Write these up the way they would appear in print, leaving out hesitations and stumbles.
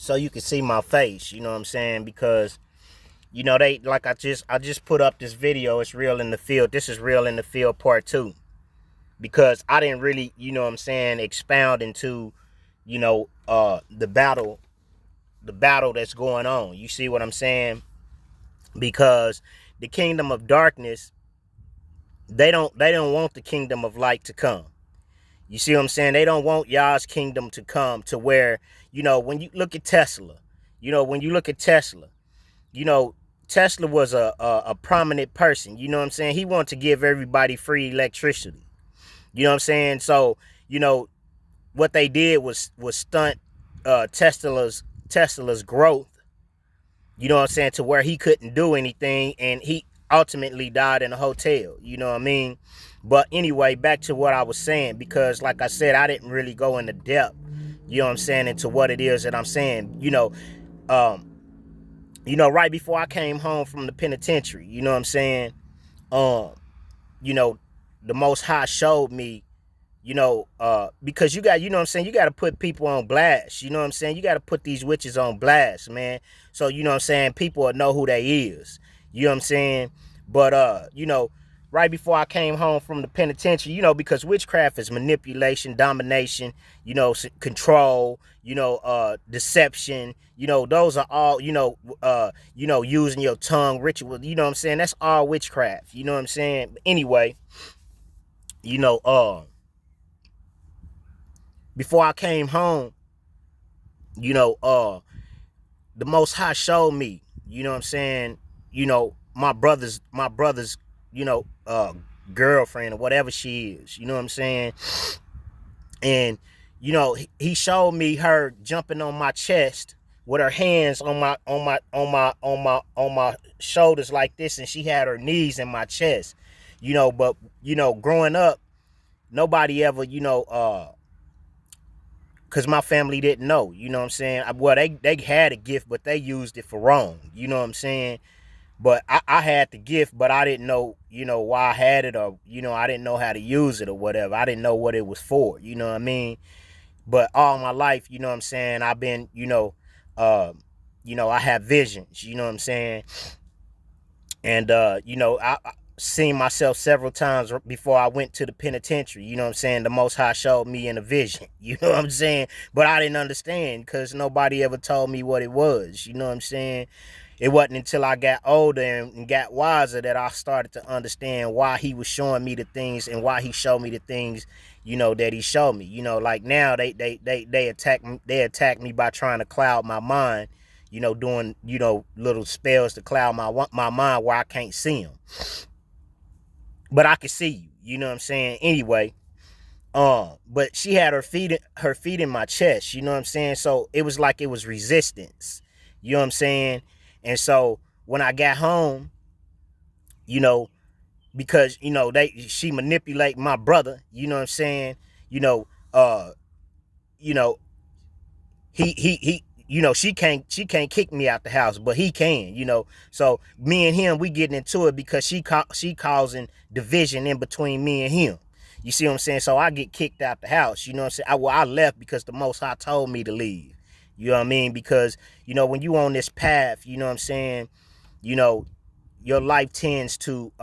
so you can see my face, you know what I'm saying? Because, they, like, I just put up this video. It's Real in the Field. This is Real in the Field part 2. Because I didn't really, what I'm saying, expound into, the battle that's going on. You see what I'm saying? Because the kingdom of darkness, they don't want the kingdom of light to come. You see what I'm saying? They don't want y'all's kingdom to come to where, when you look at Tesla, when you look at Tesla, you know, Tesla was a prominent person. You know what I'm saying? He wanted to give everybody free electricity. You know what I'm saying? So, you know, what they did was stunt Tesla's growth. You know what I'm saying? To where he couldn't do anything, and he ultimately died in a hotel. You know what I mean? But anyway, back to what I was saying, because like I said, I didn't really go into depth, you know what I'm saying, into what it is that I'm saying. Um, right before I came home from the penitentiary, you know what I'm saying? Um, you know, the Most High showed me, because you got, you know what I'm saying, you got to put people on blast. You know what I'm saying? You got to put these witches on blast, man. So, you know what I'm saying, people will know who they is. You know what I'm saying? But, right before I came home from the penitentiary, because witchcraft is manipulation, domination, control, deception, those are all, using your tongue, ritual, you know what I'm saying? That's all witchcraft. You know what I'm saying? But anyway, you know, uh, before I came home, you know, uh, the Most High showed me, you know what I'm saying, my brother's, you know, uh, girlfriend or whatever she is, you know what I'm saying? And, he showed me her jumping on my chest with her hands on my shoulders like this, and she had her knees in my chest, but, growing up, nobody ever, because my family didn't know, you know what I'm saying? Well, they had a gift, but they used it for wrong, you know what I'm saying? But I had the gift, but I didn't know, why I had it, or, I didn't know how to use it or whatever. I didn't know what it was for, you know what I mean? But all my life, you know what I'm saying, I've been, I have visions, you know what I'm saying? And, I seen myself several times before I went to the penitentiary. You know what I'm saying? The Most High showed me in a vision. You know what I'm saying? But I didn't understand because nobody ever told me what it was. You know what I'm saying? It wasn't until I got older and got wiser that I started to understand why he was showing me the things and why he showed me the things, that he showed me. Like now they attack me by trying to cloud my mind, doing, little spells to cloud my mind where I can't see them. But I can see you, you know what I'm saying? Anyway, but she had her feet in my chest, you know what I'm saying? So it was like it was resistance. You know what I'm saying? And so when I got home, you know, because she manipulate my brother, you know what I'm saying? You know, uh, you know, he she can't kick me out the house, but he can. So me and him, we getting into it because she causing division in between me and him. You see what I'm saying? So I get kicked out the house. You know what I'm saying? I left because the Most High told me to leave. You know what I mean? Because when you on this path, you know what I'm saying, you know your life tends to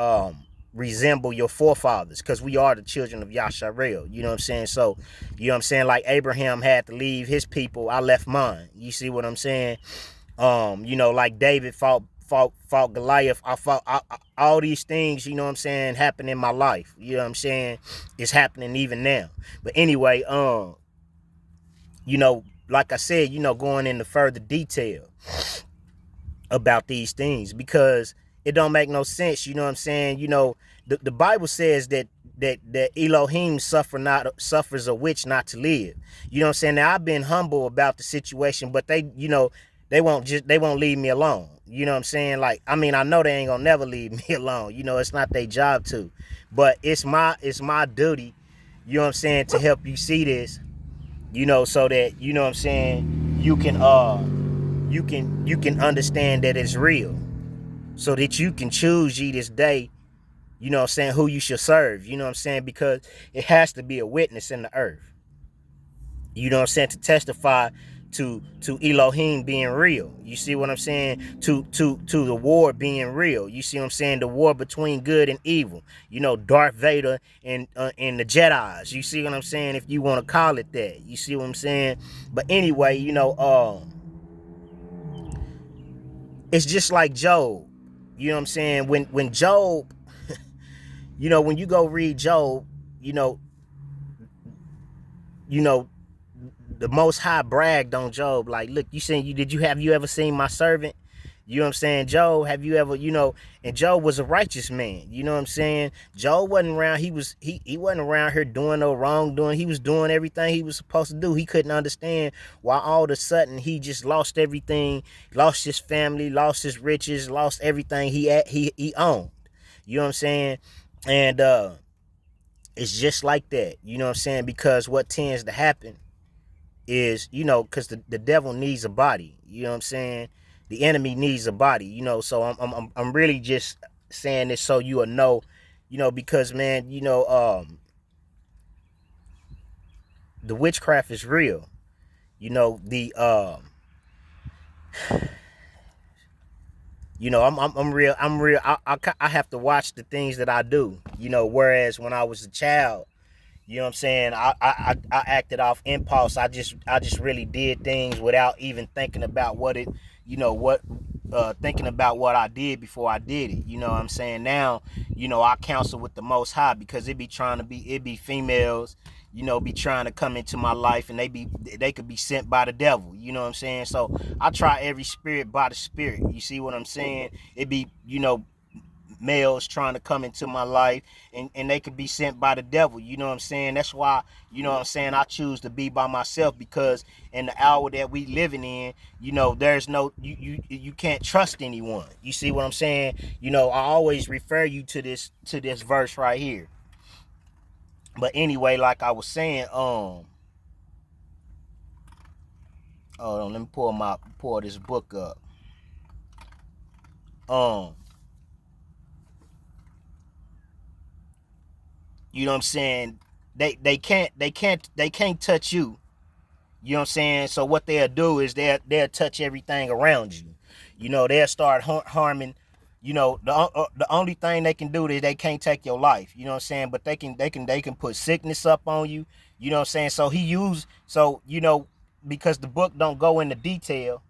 resemble your forefathers, because we are the children of Yasharel. You know what I'm saying? So, you know what I'm saying? Like Abraham had to leave his people, I left mine. You see what I'm saying? Like David fought Goliath. All these things, you know what I'm saying, happen in my life. You know what I'm saying? It's happening even now. But anyway, like I said, going into further detail about these things, because it don't make no sense. You know what I'm saying? The Bible says that Elohim suffers a witch not to live. You know what I'm saying? Now I've been humble about the situation, but they won't leave me alone. You know what I'm saying? Like, I mean, I know they ain't gonna never leave me alone. It's not their job to, but it's my duty, you know what I'm saying, to help you see this, so that, you know what I'm saying, you can understand that it's real, so that you can choose ye this day, you know what I'm saying, who you should serve. You know what I'm saying? Because it has to be a witness in the earth, you know what I'm saying, to testify to Elohim being real. You see what I'm saying? To the war being real. You see what I'm saying? The war between good and evil. You know, Darth Vader and the Jedis. You see what I'm saying? If you want to call it that. You see what I'm saying? But anyway, you know, it's just like Job. You know what I'm saying? When Job, you know, when you go read Job, you know, the Most High bragged on Job, like, look, have you ever seen my servant? You know what I'm saying? Job, have you ever, and Job was a righteous man. You know what I'm saying? Job wasn't around, he wasn't around here doing no wrongdoing. He was doing everything he was supposed to do. He couldn't understand why all of a sudden he just lost everything, lost his family, lost his riches, lost everything he owned. You know what I'm saying? And it's just like that. You know what I'm saying? Because what tends to happen is, because the devil needs a body. You know what I'm saying? The enemy needs a body. So I'm really just saying this so you will know, because man, the witchcraft is real. I'm real. I have to watch the things that I do. Whereas when I was a child, you know what I'm saying, I acted off impulse. I just really did things without even thinking about thinking about what I did before I did it. You know what I'm saying? Now, I counsel with the Most High, because it be females, be trying to come into my life, and they could be sent by the devil. You know what I'm saying? So I try every spirit by the spirit. You see what I'm saying? It be, males trying to come into my life, and they could be sent by the devil. You know what I'm saying? That's why, I choose to be by myself, because in the hour that we living in, there's no, you can't trust anyone. You see what I'm saying? I always refer you to this verse right here. But anyway, like I was saying, hold on, let me pull this book up. You know what I'm saying? They can't touch you. You know what I'm saying? So what they'll do is they'll touch everything around you. They'll start harming. The only thing they can do is they can't take your life. You know what I'm saying? But they can put sickness up on you. You know what I'm saying? Because the book don't go into detail.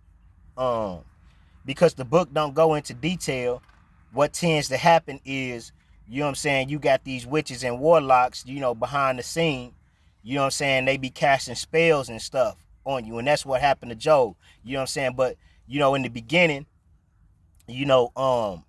Because the book don't go into detail, what tends to happen is, you know what I'm saying, you got these witches and warlocks, behind the scene, you know what I'm saying, they be casting spells and stuff on you. And that's what happened to Job. You know what I'm saying? But, in the beginning, the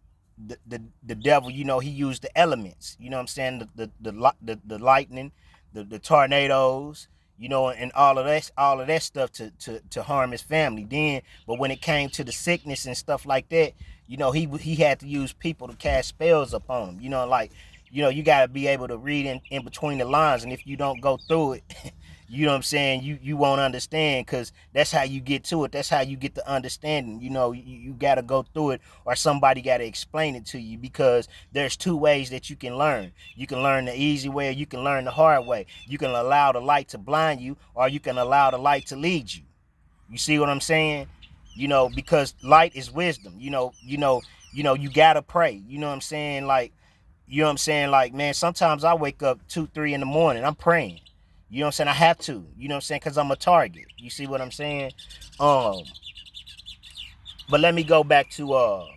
devil, he used the elements, you know what I'm saying, the lightning, the tornadoes, and all of that stuff to harm his family. But when it came to the sickness and stuff like that, he had to use people to cast spells upon him. You got to be able to read in between the lines, and if you don't go through it, you know what I'm saying, you won't understand, because that's how you get to it. That's how you get the understanding. You got to go through it, or somebody got to explain it to you, because there's two ways that you can learn. You can learn the easy way, or you can learn the hard way. You can allow the light to blind you, or you can allow the light to lead you. You see what I'm saying? Because light is wisdom. You got to pray. You know what I'm saying? Like, man, sometimes I wake up 2-3 in the morning. I'm praying. You know what I'm saying? I have to. You know what I'm saying? Because I'm a target. You see what I'm saying? But let me go back to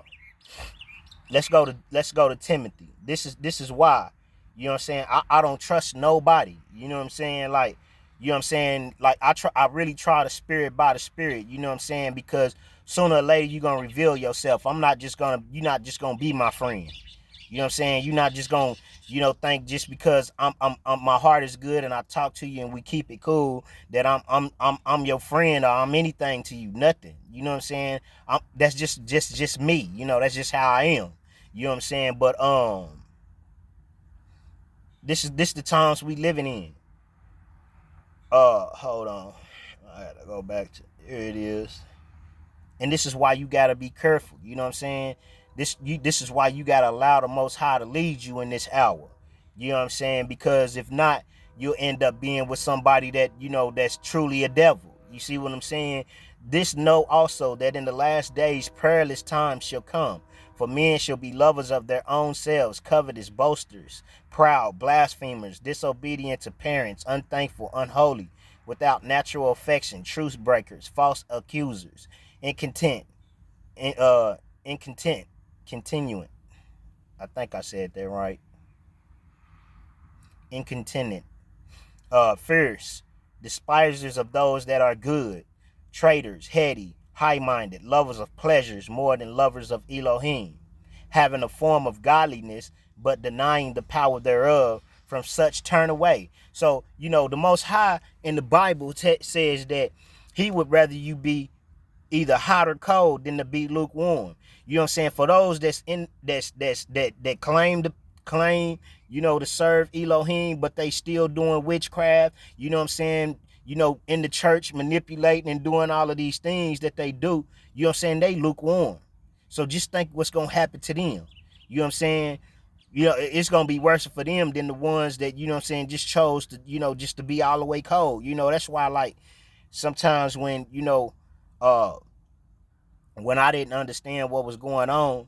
let's go to Timothy. This is why. You know what I'm saying? I don't trust nobody. You know what I'm saying? Like, you know what I'm saying? Like, I really try the spirit by the spirit. You know what I'm saying? Because sooner or later you're gonna reveal yourself. You're not just gonna be my friend. You know what I'm saying? You're not just gonna, think just because I'm my heart is good and I talk to you and we keep it cool, that I'm your friend, or I'm anything to you. Nothing. You know what I'm saying? That's just me. That's just how I am. You know what I'm saying? But this the times we living in. Hold on. I gotta go back to, here it is. And this is why you gotta be careful. You know what I'm saying? This is why you gotta allow the Most High to lead you in this hour. You know what I'm saying? Because if not, you'll end up being with somebody that, that's truly a devil. You see what I'm saying? This know also that in the last days perilous times shall come. For men shall be lovers of their own selves, covetous, boasters, proud, blasphemers, disobedient to parents, unthankful, unholy, without natural affection, truce breakers, false accusers, incontent, in, incontent, continuing. I think I said that right. Incontinent, fierce, despisers of those that are good, traitors, heady, high-minded, lovers of pleasures more than lovers of Elohim, having a form of godliness, but denying the power thereof. From such turn away. So, the Most High in the Bible says that he would rather you be either hot or cold than to be lukewarm. You know what I'm saying? For those that claim, to serve Elohim, but they still doing witchcraft, you know what I'm saying? In the church, manipulating and doing all of these things that they do, you know what I'm saying? They lukewarm. So just think what's going to happen to them. You know what I'm saying? It's going to be worse for them than the ones that, you know what I'm saying, just chose to, just to be all the way cold. That's why, like, sometimes when, when I didn't understand what was going on,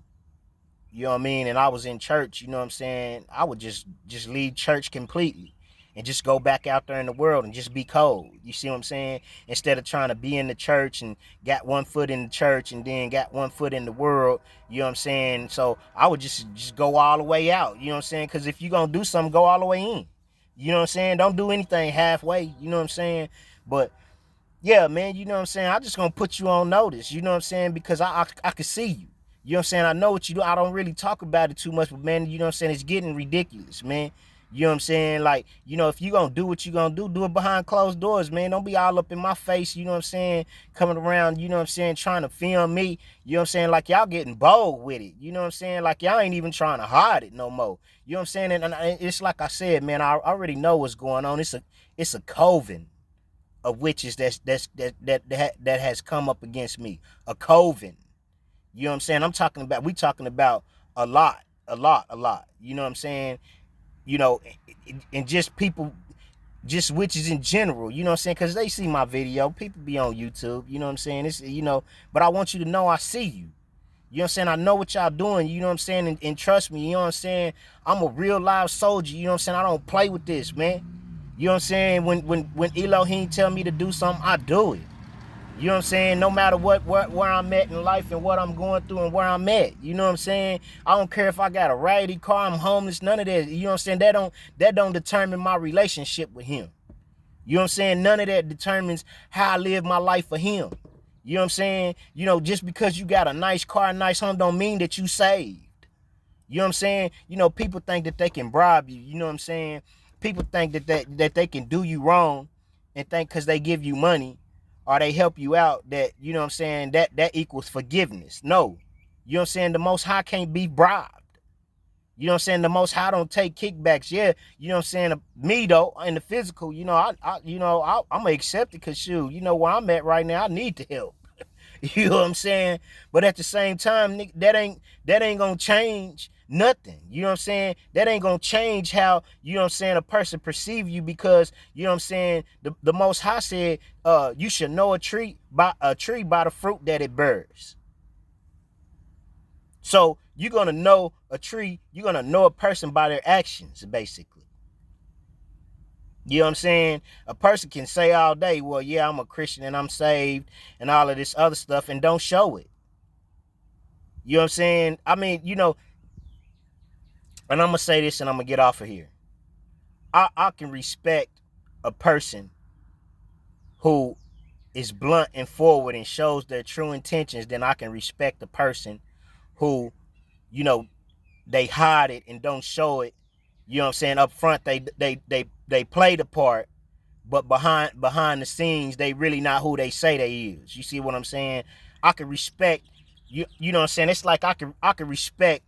you know what I mean, and I was in church, you know what I'm saying, I would just leave church completely and just go back out there in the world and just be cold. You see what I'm saying? Instead of trying to be in the church and got one foot in the church and then got one foot in the world, you know what I'm saying? So I would just go all the way out, you know what I'm saying? Because if you're going to do something, go all the way in. You know what I'm saying? Don't do anything halfway, you know what I'm saying? But yeah, man, you know what I'm saying? I'm just going to put you on notice, you know what I'm saying? Because I can see you. You know what I'm saying? I know what you do. I don't really talk about it too much, but man, you know what I'm saying? It's getting ridiculous, man. You know what I'm saying? Like, if you gonna do what you gonna do it behind closed doors, man. Don't be all up in my face, you know what I'm saying? Coming around, you know what I'm saying, trying to film me. You know what I'm saying? Like, y'all getting bold with it. You know what I'm saying? Like, y'all ain't even trying to hide it no more. You know what I'm saying? And it's like I said, man, I already know what's going on. It's a coven of witches that has come up against me. A coven. You know what I'm saying? We talking about a lot. You know what I'm saying? And just people, just witches in general, you know what I'm saying? Because they see my video. People be on YouTube, you know what I'm saying? It's, but I want you to know I see you. You know what I'm saying? I know what y'all doing, you know what I'm saying? And trust me, you know what I'm saying? I'm a real live soldier, you know what I'm saying? I don't play with this, man. You know what I'm saying? When Elohim tell me to do something, I do it. You know what I'm saying? No matter where I'm at in life and what I'm going through and where I'm at. You know what I'm saying? I don't care if I got a raggedy car, I'm homeless, none of that. You know what I'm saying? That don't determine my relationship with him. You know what I'm saying? None of that determines how I live my life for him. You know what I'm saying? Just because you got a nice car, a nice home don't mean that you saved. You know what I'm saying? People think that they can bribe you. You know what I'm saying? People think that they can do you wrong and think because they give you money or they help you out that, you know what I'm saying, that equals forgiveness. No. You know what I'm saying? The Most High can't be bribed. You know what I'm saying? The Most High don't take kickbacks. Yeah, you know what I'm saying? Me, though, in the physical, I'm going to accept it because, shoot, where I'm at right now, I need the help. You know what I'm saying? But at the same time, that ain't going to change nothing. You know what I'm saying? That ain't going to change how, you know what I'm saying, a person perceive you because, you know what I'm saying, the Most High said, you should know a tree by the fruit that it bears. So you're going to know a tree, you're going to know a person by their actions, basically. You know what I'm saying? A person can say all day, well, yeah, I'm a Christian and I'm saved and all of this other stuff and don't show it. You know what I'm saying? I mean, and I'm going to say this and I'm going to get off of here. I can respect a person who is blunt and forward and shows their true intentions. Then I can respect a person who, they hide it and don't show it. You know what I'm saying? Up front, they play the part, but behind the scenes, they really not who they say they is. You see what I'm saying? I can respect you. You know what I'm saying? It's like I can respect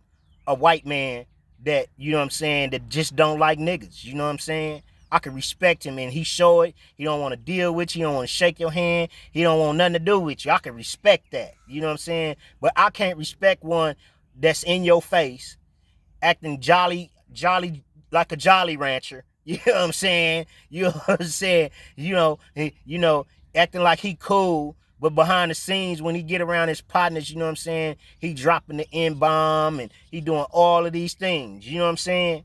a white man that, you know what I'm saying, that just don't like niggas. You know what I'm saying? I can respect him and he show it. He don't want to deal with you. He don't want to shake your hand. He don't want nothing to do with you. I can respect that. You know what I'm saying? But I can't respect one that's in your face, acting jolly like a Jolly Rancher. You know what I'm saying? You know what I'm saying? acting like he cool, but behind the scenes when he get around his partners, you know what I'm saying, he dropping the N-bomb and he doing all of these things, you know what I'm saying,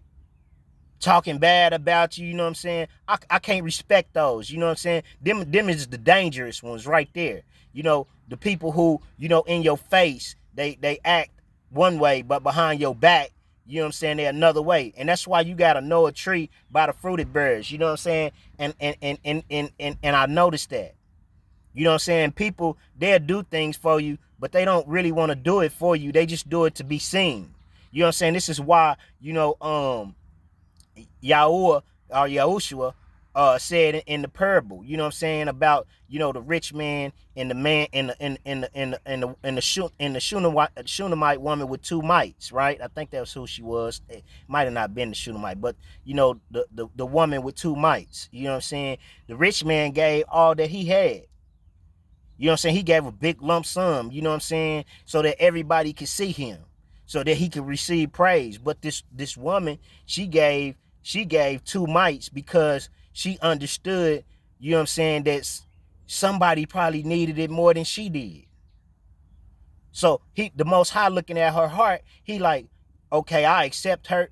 talking bad about you, you know what I'm saying. I can't respect those, you know what I'm saying. Them is the dangerous ones right there. You know, the people who, you know, in your face, they act one way, but behind your back, you know what I'm saying, they're another way. And that's why you gotta know a tree by the fruited berries, you know what I'm saying. And I noticed that. You know what I'm saying? People, they'll do things for you, but they don't really want to do it for you. They just do it to be seen. You know what I'm saying? This is why, you know, Yahuwah or Yahushua said in the parable, you know what I'm saying, about, you know, the rich man and the man in the Shunammite woman with two mites, right? I think that was who she was. It might have not been the Shunammite, but you know, the woman with two mites. You know what I'm saying? The rich man gave all that he had. You know what I'm saying? He gave a big lump sum, you know what I'm saying, so that everybody could see him, so that he could receive praise. But this woman, she gave two mites because she understood, you know what I'm saying, that somebody probably needed it more than she did. So the Most High, looking at her heart, he like, okay, I accept her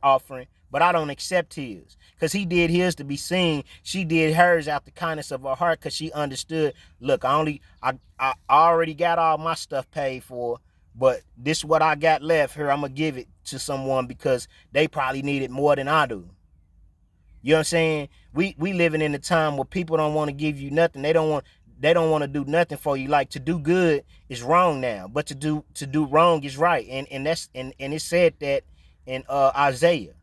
offering, but I don't accept his, because he did his to be seen. She did hers out the kindness of her heart, because she understood, look, I already got all my stuff paid for, but this what I got left here, I'm gonna give it to someone because they probably need it more than I do. You know what I'm saying? We living in a time where people don't want to give you nothing. They don't want to do nothing for you. Like, to do good is wrong now, but to do wrong is right. And that's and it said that in Isaiah,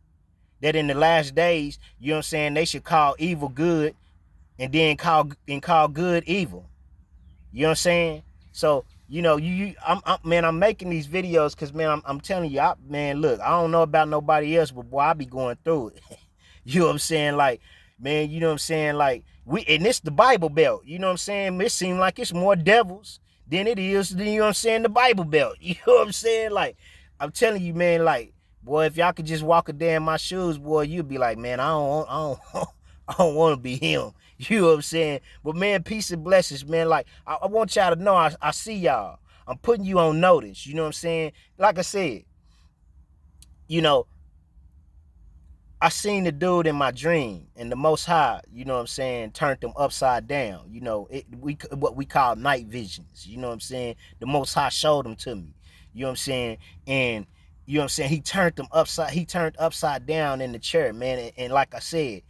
that in the last days, you know what I'm saying, they should call evil good and then call good evil. You know what I'm saying? So, you know, I'm making these videos because, man, I'm telling you, man, look, I don't know about nobody else, but boy, I be going through it. You know what I'm saying? Like, man, you know what I'm saying? Like, and it's the Bible Belt. You know what I'm saying? It seems like it's more devils than it is, you know what I'm saying, the Bible Belt. You know what I'm saying? Like, I'm telling you, man, like, boy, if y'all could just walk a day in my shoes, boy, you'd be like, man, I don't want to be him. You know what I'm saying? But, man, peace and blessings, man. Like, I want y'all to know I see y'all. I'm putting you on notice. You know what I'm saying? Like I said, you know, I seen the dude in my dream, and the Most High, you know what I'm saying, turned them upside down. You know, what we call night visions. You know what I'm saying? The Most High showed them to me. You know what I'm saying? And you know what I'm saying? He turned upside down in the chair, man. And like I said,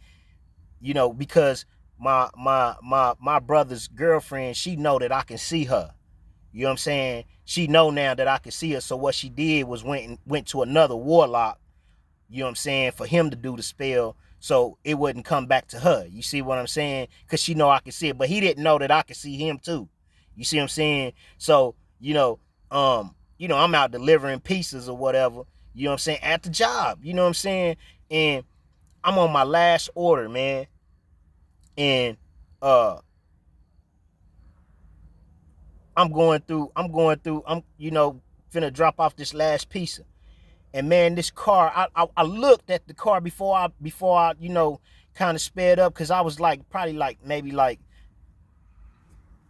you know, because my brother's girlfriend, she know that I can see her. You know what I'm saying? She know now that I can see her. So what she did was went to another warlock, you know what I'm saying, for him to do the spell, so it wouldn't come back to her. You see what I'm saying? Because she know I can see it, but he didn't know that I could see him too. You see what I'm saying? So, I'm out delivering pieces or whatever, you know what I'm saying, at the job, you know what I'm saying? And I'm on my last order, man. And I'm going through, finna drop off this last piece. And man, this car, I looked at the car before I kind of sped up, because I was like, probably like, maybe like,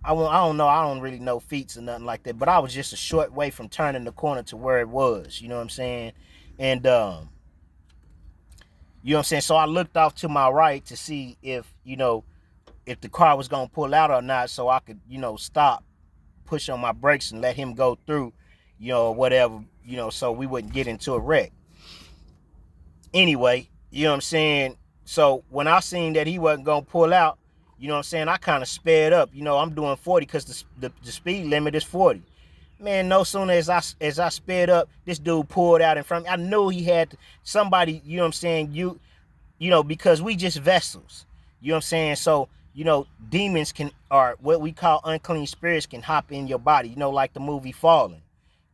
I don't know, I don't really know feet or nothing like that, but I was just a short way from turning the corner to where it was, you know what I'm saying? And you know what I'm saying? So I looked off to my right to see if the car was gonna pull out or not, so I could, stop, push on my brakes and let him go through, whatever, so we wouldn't get into a wreck. Anyway, you know what I'm saying? So when I seen that he wasn't going to pull out, you know what I'm saying, I kind of sped up. You know, I'm doing 40 because the speed limit is 40. Man, no sooner as I sped up, this dude pulled out in front of me. I knew he had somebody, you know what I'm saying, because we just vessels. You know what I'm saying? So, demons or what we call unclean spirits can hop in your body, like the movie Fallen.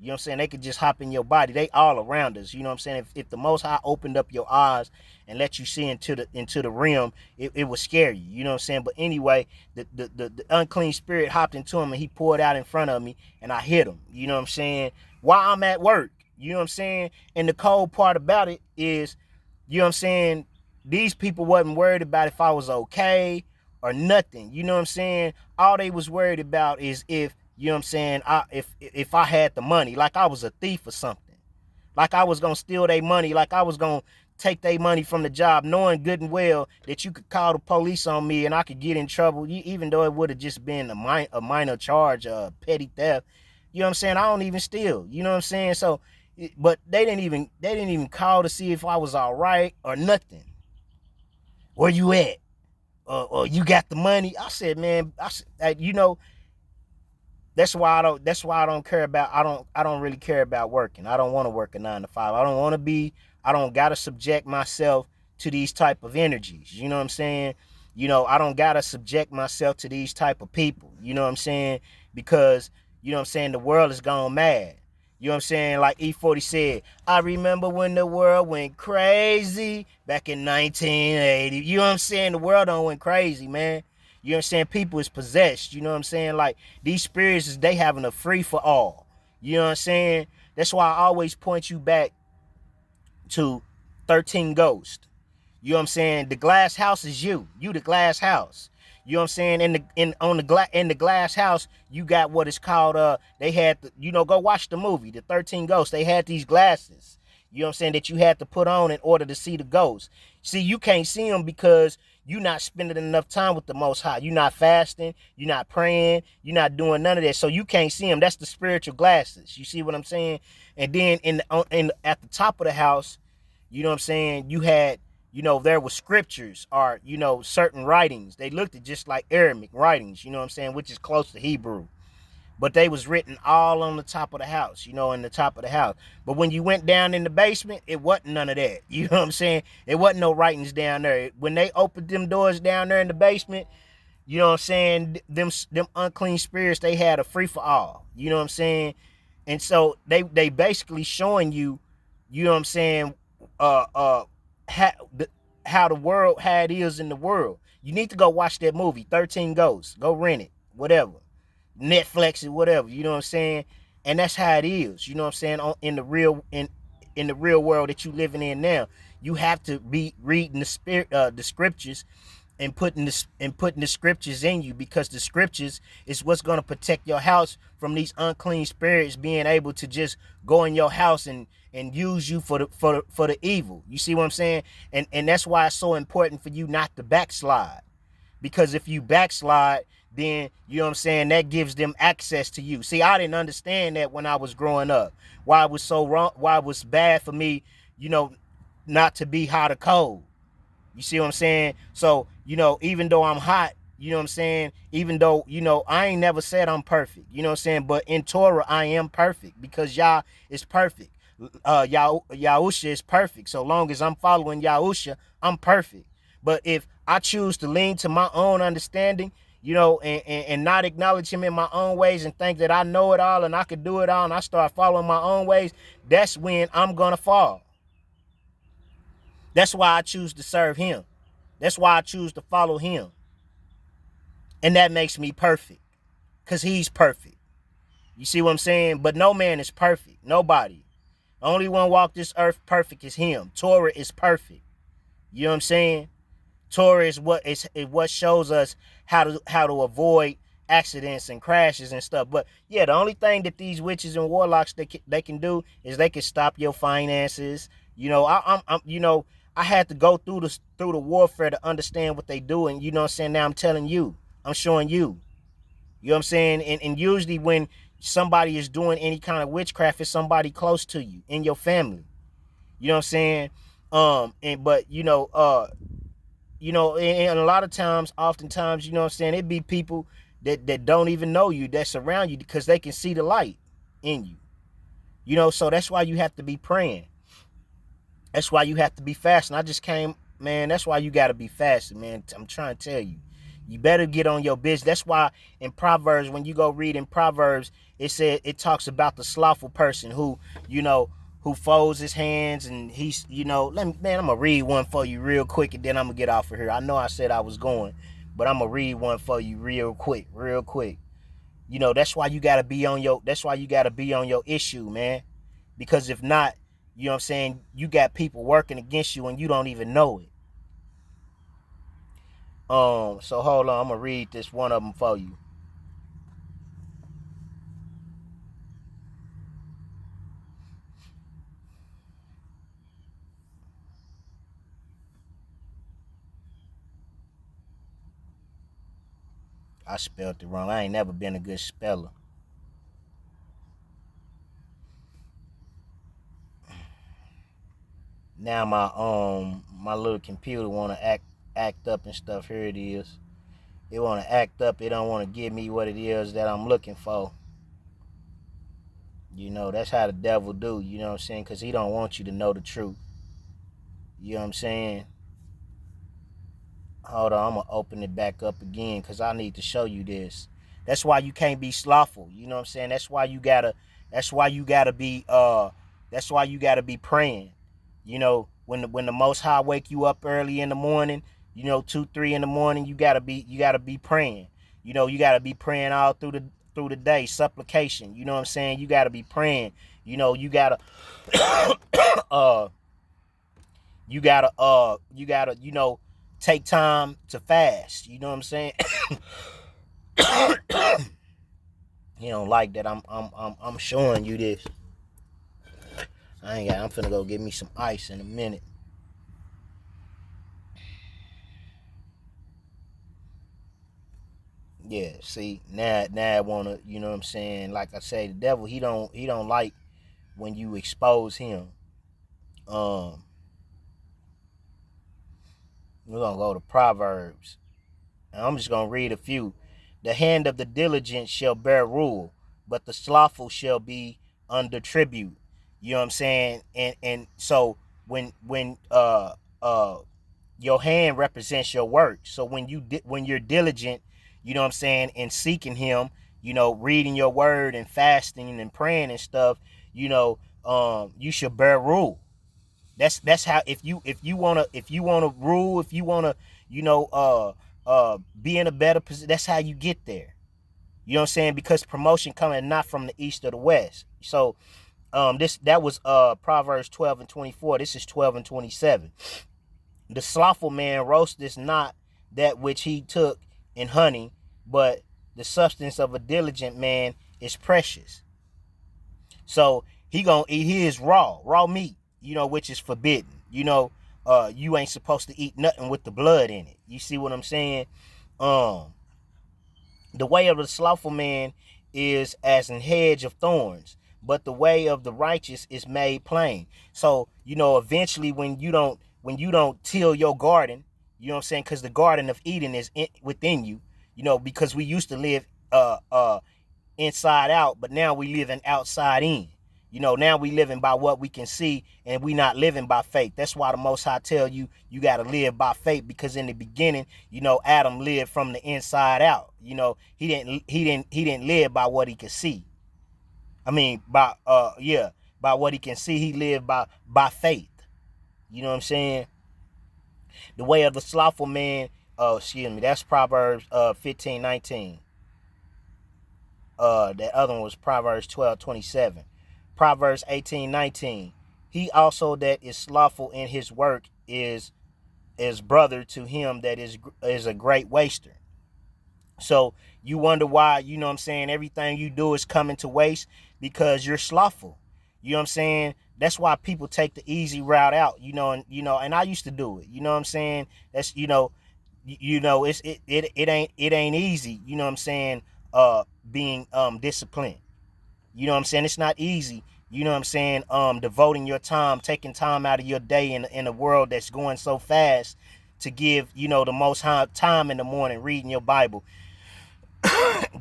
You know what I'm saying? They could just hop in your body. They all around us. You know what I'm saying? If the Most High opened up your eyes and let you see into the realm, it would scare you. You know what I'm saying? But anyway, the unclean spirit hopped into him and he poured out in front of me and I hit him. You know what I'm saying? While I'm at work. You know what I'm saying? And the cold part about it is, you know what I'm saying, these people wasn't worried about if I was okay or nothing. You know what I'm saying? All they was worried about is if, you know what I'm saying, if I had the money, like I was a thief or something. Like I was gonna steal their money, like I was gonna take their money from the job, knowing good and well that you could call the police on me and I could get in trouble, even though it would have just been a minor charge, petty theft. You know what I'm saying? I don't even steal. You know what I'm saying? So, but they didn't even call to see if I was all right or nothing. Where you at? Or you got the money? I said, man, you know, that's why I don't care about, I don't really care about working. I don't want to work a 9 to 5. I don't gotta subject myself to these type of energies. You know what I'm saying? You know, I don't gotta subject myself to these type of people. You know what I'm saying? Because, you know what I'm saying, the world is gone mad. You know what I'm saying? Like E40 said, I remember when the world went crazy back in 1980. You know what I'm saying? The world don't went crazy, man. You know what I'm saying? People is possessed. You know what I'm saying? Like, these spirits, they having a free for all. You know what I'm saying? That's why I always point you back to 13 Ghosts. You know what I'm saying? The glass house is you. You the glass house. You know what I'm saying? In the glass house, you got what is called they had go watch the movie, The 13 Ghosts. They had these glasses. You know what I'm saying, that you had to put on in order to see the ghosts. See, you can't see them because you're not spending enough time with the Most High. You're not fasting. You're not praying. You're not doing none of that. So you can't see them. That's the spiritual glasses. You see what I'm saying? And then at the top of the house, you know what I'm saying, you had, there were scriptures or, certain writings. They looked at just like Aramaic writings, you know what I'm saying, which is close to Hebrew. But they was written all on the top of the house, in the top of the house. But when you went down in the basement, it wasn't none of that. You know what I'm saying? It wasn't no writings down there. When they opened them doors down there in the basement, you know what I'm saying, them unclean spirits, they had a free for all. You know what I'm saying? And so they basically showing you, you know what I'm saying, how the world, how it is in the world. You need to go watch that movie, 13 Ghosts. Go rent it, whatever. Netflix or whatever, you know what I'm saying? And that's how it is, you know what I'm saying, in the real world that you living in now. You have to be reading the scriptures and putting the scriptures in you, because the scriptures is what's going to protect your house from these unclean spirits being able to just go in your house and use you for the evil. You see what I'm saying? And that's why it's so important for you not to backslide. Because if you backslide, then, you know what I'm saying, that gives them access to you. See, I didn't understand that when I was growing up. Why it was so wrong, why it was bad for me, not to be hot or cold. You see what I'm saying? So, even though I'm hot, you know what I'm saying, even though, I ain't never said I'm perfect, you know what I'm saying, but in Torah, I am perfect because Yah is perfect. Yahusha is perfect. So long as I'm following Yahusha, I'm perfect. But if I choose to lean to my own understanding, and not acknowledge him in my own ways and think that I know it all and I could do it all, and I start following my own ways, that's when I'm going to fall. That's why I choose to serve him. That's why I choose to follow him. And that makes me perfect, because he's perfect. You see what I'm saying? But no man is perfect. Nobody. The only one walk this earth perfect is him. Torah is perfect. You know what I'm saying? Torah is what shows us how to avoid accidents and crashes and stuff. But yeah, the only thing that these witches and warlocks they can do is they can stop your finances. I had to go through the warfare to understand what they do, and you know what I'm saying. Now I'm telling you, I'm showing you. You know what I'm saying. And usually when somebody is doing any kind of witchcraft, it's somebody close to you in your family. You know what I'm saying. And a lot of times, oftentimes, you know what I'm saying, it'd be people that don't even know you, that surround you, because they can see the light in you. So that's why you have to be praying. That's why you have to be fasting. That's why you got to be fasting, man. I'm trying to tell you. You better get on your business. That's why in Proverbs, when you go read in Proverbs, it talks about the slothful person who folds his hands, and he's, I'm going to read one for you real quick, and then I'm going to get off of here. I know I said I was going, but I'm going to read one for you real quick. That's why you got to be on your issue, man. Because if not, you know what I'm saying, you got people working against you and you don't even know it. So hold on, I'm gonna read this one of them for you. I spelled it wrong. I ain't never been a good speller. Now my little computer wanna act up and stuff. Here it is. It wanna act up. It don't wanna give me what it is that I'm looking for. You know, that's how the devil do. You know what I'm saying? Cause he don't want you to know the truth. You know what I'm saying? Hold on, I'm gonna open it back up again because I need to show you this. That's why you can't be slothful. You know what I'm saying? That's why you gotta be that's why you gotta be praying. You know, when the most high wake you up early in the morning, you know, 2, 3 in the morning, you gotta be praying. You know, you gotta be praying all through the day, supplication. You know what I'm saying? You gotta be praying. You know, you gotta uh you know, take time to fast. You know what I'm saying? You don't like that I'm showing you this. I'm finna go get me some ice in a minute. Yeah, see, now I wanna, you know what I'm saying? Like I say, the devil, he don't like when you expose him. Um, we're gonna go to Proverbs. And I'm just gonna read a few. The hand of the diligent shall bear rule, but the slothful shall be under tribute. You know what I'm saying? And so when your hand represents your work. So when you're diligent, you know what I'm saying, in seeking him, you know, reading your word and fasting and praying and stuff, you know, you should bear rule. That's how if you wanna rule, if you wanna, you know, be in a better position, that's how you get there. You know what I'm saying? Because promotion coming not from the east or the west. So this that was Proverbs 12:24. This is 12:27. The slothful man roasteth not that which he took in honey, but the substance of a diligent man is precious. So he gonna eat his raw meat, you know, which is forbidden. You know, you ain't supposed to eat nothing with the blood in it. You see what I'm saying? Um, the way of the slothful man is as an hedge of thorns, but the way of the righteous is made plain. So, you know, eventually when you don't till your garden, you know what I'm saying? Because the garden of Eden is within you, you know, because we used to live inside out, but now we living outside in. You know, now we living by what we can see, and we not living by faith. That's why the Most High tell you got to live by faith, because in the beginning, you know, Adam lived from the inside out. You know, he didn't live by what he could see. I mean, by what he can see, he lived by faith. You know what I'm saying? The way of the slothful man, excuse me, that's Proverbs 15:19. That other one was Proverbs 12:27. Proverbs 18:19. He also that is slothful in his work is brother to him that is a great waster. So you wonder why, you know what I'm saying, everything you do is coming to waste, because you're slothful. You know what I'm saying? That's why people take the easy route out, and I used to do it. You know what I'm saying? That's it ain't easy, you know what I'm saying, being disciplined. You know what I'm saying? It's not easy. You know what I'm saying? Devoting your time, taking time out of your day in a world that's going so fast, to give, the most high time in the morning reading your Bible,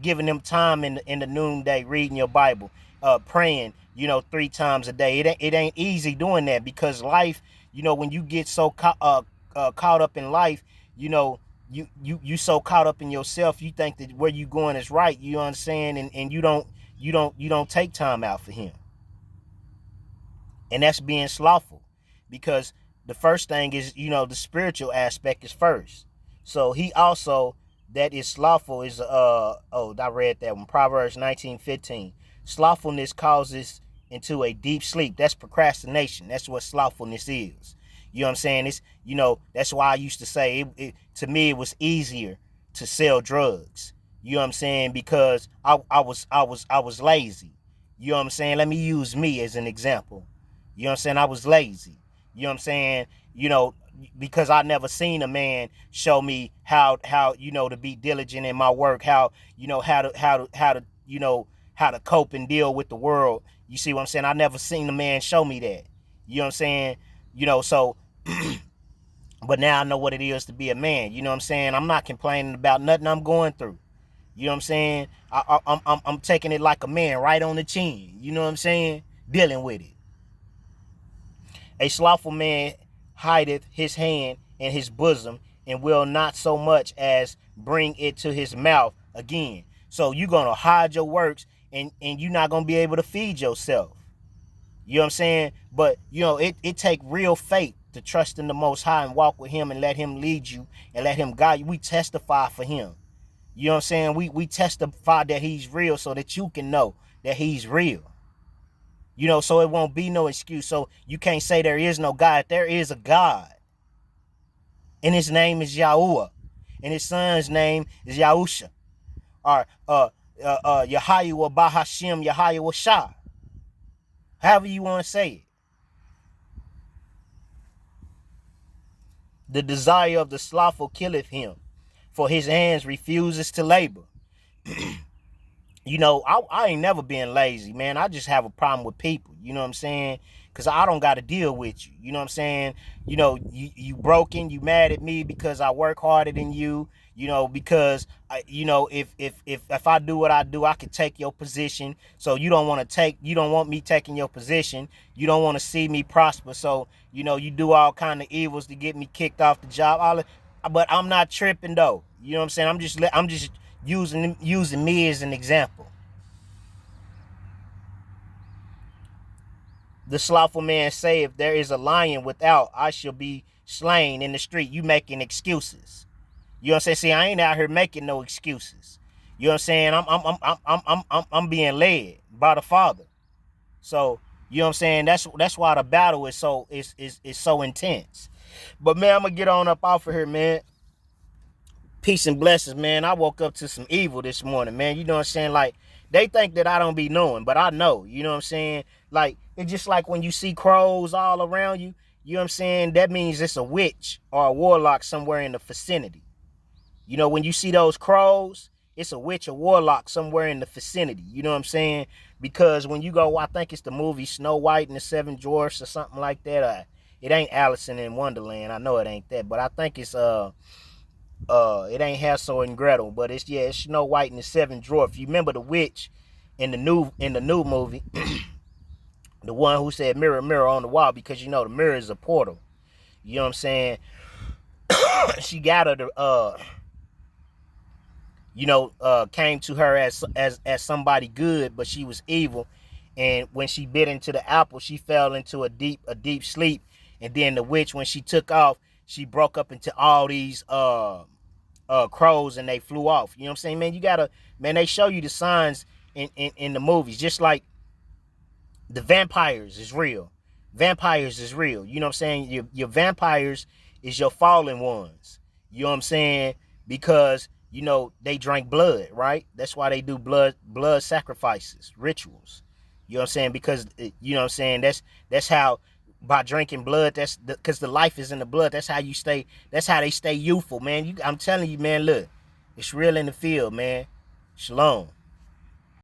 giving them time in the noonday reading your Bible, praying, 3 times a day. It ain't easy doing that, because life, when you get so caught up in life, you know, you so caught up in yourself, you think that where you going is right. You understand, and you don't take time out for him, and that's being slothful, because the first thing is, the spiritual aspect is first. So he also that is slothful is I read that one, Proverbs 19:15. Slothfulness causes into a deep sleep. That's procrastination. That's what slothfulness is. You know what I'm saying? It's, you know, that's why I used to say to me it was easier to sell drugs. You know what I'm saying? Because I was lazy. You know what I'm saying? Let me use me as an example. You know what I'm saying? I was lazy. You know what I'm saying? You know, because I never seen a man show me how you know to be diligent in my work, how you know how to you know how to cope and deal with the world. You see what I'm saying? I never seen a man show me that. You know what I'm saying? You know, so but now I know what it is to be a man. You know what I'm saying? I'm not complaining about nothing I'm going through. You know what I'm saying? I'm taking it like a man, right on the chin. You know what I'm saying? Dealing with it. A slothful man hideth his hand in his bosom, and will not so much as bring it to his mouth again. So you're gonna hide your works, and you're not gonna be able to feed yourself. You know what I'm saying? But you know, it take real faith to trust in the Most High and walk with Him and let Him lead you and let Him guide you. We testify for Him. You know what I'm saying? We testify that He's real so that you can know that He's real. You know, so it won't be no excuse. So you can't say there is no God. There is a God. And His name is Yahuwah. And His son's name is Yahusha. Or Yahayuah Bahashim Yahayuah Shah. However you want to say it. The desire of the slothful killeth him, for his hands refuses to labor. You know, I ain't never been lazy, man. I just have a problem with people. You know what I'm saying? Because I don't got to deal with you. You know what I'm saying? You know, you broken. You mad at me because I work harder than you. You know, because you know, if I do what I do, I can take your position. So you don't want me taking your position. You don't want to see me prosper. So you know, you do all kind of evils to get me kicked off the job. But I'm not tripping though. You know what I'm saying? I'm just using me as an example. The slothful man say, if there is a lion without, I shall be slain in the street. You making excuses. You know what I'm saying? See, I ain't out here making no excuses. You know what I'm saying? I'm being led by the Father. So, you know what I'm saying? That's why the battle is so intense. But man, I'm gonna get on up off of here, man. Peace and blessings, man. I woke up to some evil this morning, man. You know what I'm saying? Like, they think that I don't be knowing, but I know. You know what I'm saying? Like, it's just like when you see crows all around you, you know what I'm saying? That means it's a witch or a warlock somewhere in the vicinity. You know, when you see those crows, it's a witch or warlock somewhere in the vicinity. You know what I'm saying? Because when you go, I think it's the movie Snow White and the Seven Dwarfs or something like that. It ain't Alice in Wonderland. I know it ain't that, but I think it's it ain't Hansel and Gretel, but it's Snow White and the Seven Dwarfs. You remember the witch in the new movie, the one who said mirror, mirror on the wall, because you know the mirror is a portal. You know what I'm saying? She got her to came to her as somebody good, but she was evil. And when she bit into the apple, she fell into a deep sleep. And then the witch, when she took off, she broke up into all these crows, and they flew off. You know what I'm saying, man? They show you the signs in the movies, just like the vampires is real. Vampires is real. You know what I'm saying? Your vampires is your fallen ones. You know what I'm saying? Because you know they drank blood, right? That's why they do blood sacrifices, rituals. You know what I'm saying? Because you know what I'm saying, that's how, by drinking blood, that's because the life is in the blood. That's how they stay youthful, man. I'm telling you, man, look, it's real in the field, man. Shalom.